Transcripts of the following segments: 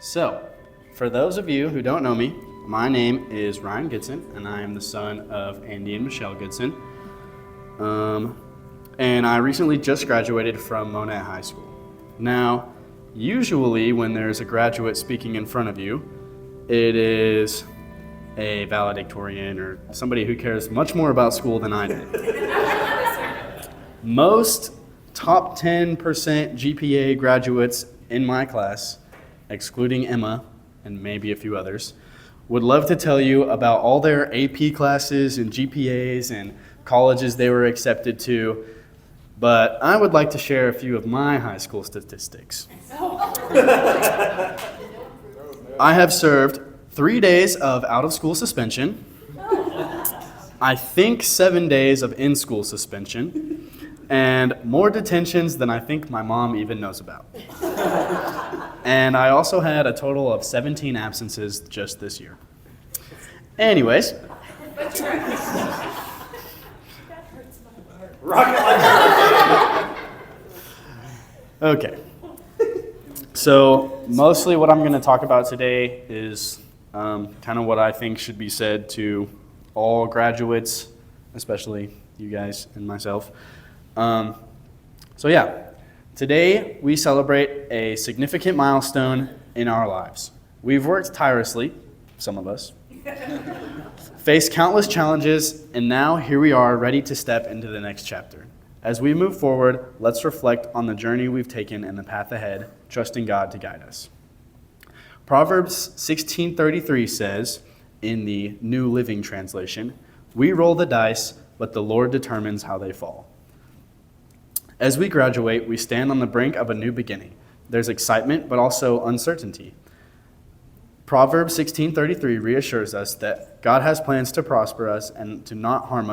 So, for those of you who don't know me, my name is Ryan Goodson, and I am the son of Andy and Michelle Goodson. And I recently just graduated from Monette High School. Now, usually when there's a graduate speaking in front of you, it is a valedictorian or somebody who cares much more about school than I did. Most top 10% GPA graduates in my class, excluding Emma and maybe a few others, would love to tell you about all their AP classes and GPAs and colleges they were accepted to, but I would like to share a few of my high school statistics. I have served 3 days of out-of-school suspension, I think 7 days of in-school suspension, and more detentions than I think my mom even knows about. And I also had a total of 17 absences just this year. Anyways. Okay. So mostly what I'm going to talk about today is kind of what I think should be said to all graduates, especially you guys and myself. Today we celebrate a significant milestone in our lives. We've worked tirelessly, some of us, faced countless challenges, and now here we are ready to step into the next chapter. As we move forward, let's reflect on the journey we've taken and the path ahead, trusting God to guide us. Proverbs 16:33 says, in the New Living Translation, "We roll the dice, but the Lord determines how they fall." As we graduate, we stand on the brink of a new beginning. There's excitement, but also uncertainty. Proverbs 16:33 reassures us that God has plans to prosper us and to not harm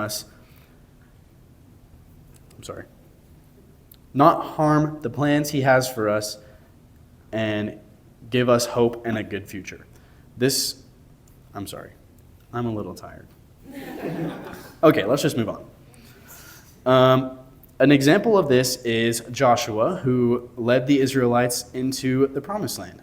the plans he has for us and give us hope and a good future. I'm a little tired. Okay, let's just move on. An example of this is Joshua, who led the Israelites into the Promised Land.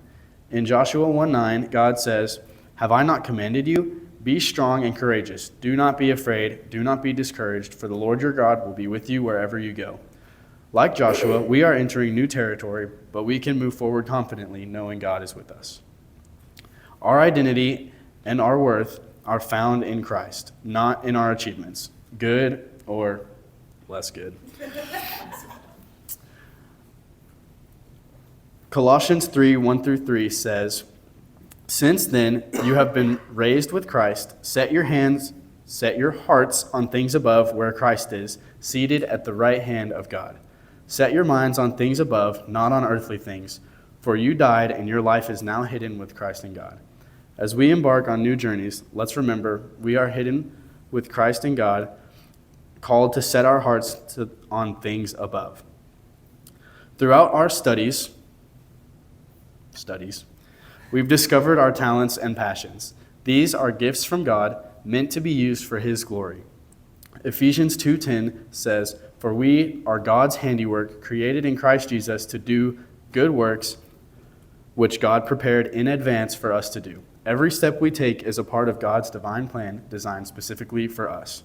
In Joshua 1:9, God says, "Have I not commanded you? Be strong and courageous. Do not be afraid. Do not be discouraged, for the Lord your God will be with you wherever you go." Like Joshua, we are entering new territory, but we can move forward confidently knowing God is with us. Our identity and our worth are found in Christ, not in our achievements, good or less good. Colossians 3:1-3 says, "Since then you have been raised with Christ, set your hearts on things above where Christ is, seated at the right hand of God. Set your minds on things above, not on earthly things, for you died and your life is now hidden with Christ in God." As we embark on new journeys, let's remember we are hidden with Christ in God, called to set our hearts on things above. Throughout our studies, we've discovered our talents and passions. These are gifts from God, meant to be used for His glory. Ephesians 2:10 says, "For we are God's handiwork, created in Christ Jesus to do good works, which God prepared in advance for us to do." Every step we take is a part of God's divine plan designed specifically for us.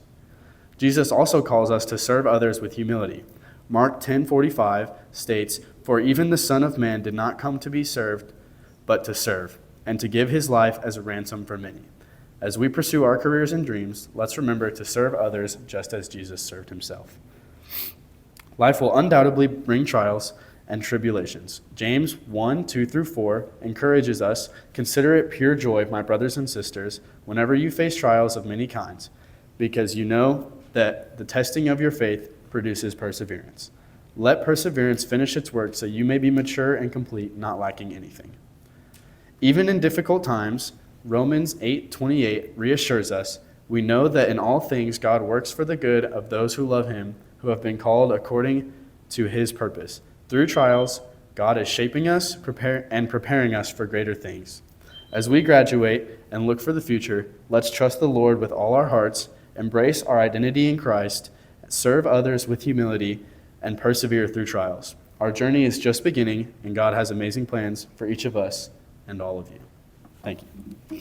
Jesus also calls us to serve others with humility. Mark 10:45 states, "For even the Son of Man did not come to be served, but to serve, and to give his life as a ransom for many." As we pursue our careers and dreams, let's remember to serve others just as Jesus served himself. Life will undoubtedly bring trials and tribulations. James 1:2-4 encourages us, "Consider it pure joy, my brothers and sisters, whenever you face trials of many kinds, because you know that the testing of your faith produces perseverance. Let perseverance finish its work so you may be mature and complete, not lacking anything." Even in difficult times, Romans 8:28 reassures us, "We know that in all things God works for the good of those who love him, who have been called according to his purpose." Through trials, God is shaping us and preparing us for greater things. As we graduate and look for the future, let's trust the Lord with all our hearts, embrace our identity in Christ, serve others with humility, and persevere through trials. Our journey is just beginning, and God has amazing plans for each of us. and all of you. Thank you.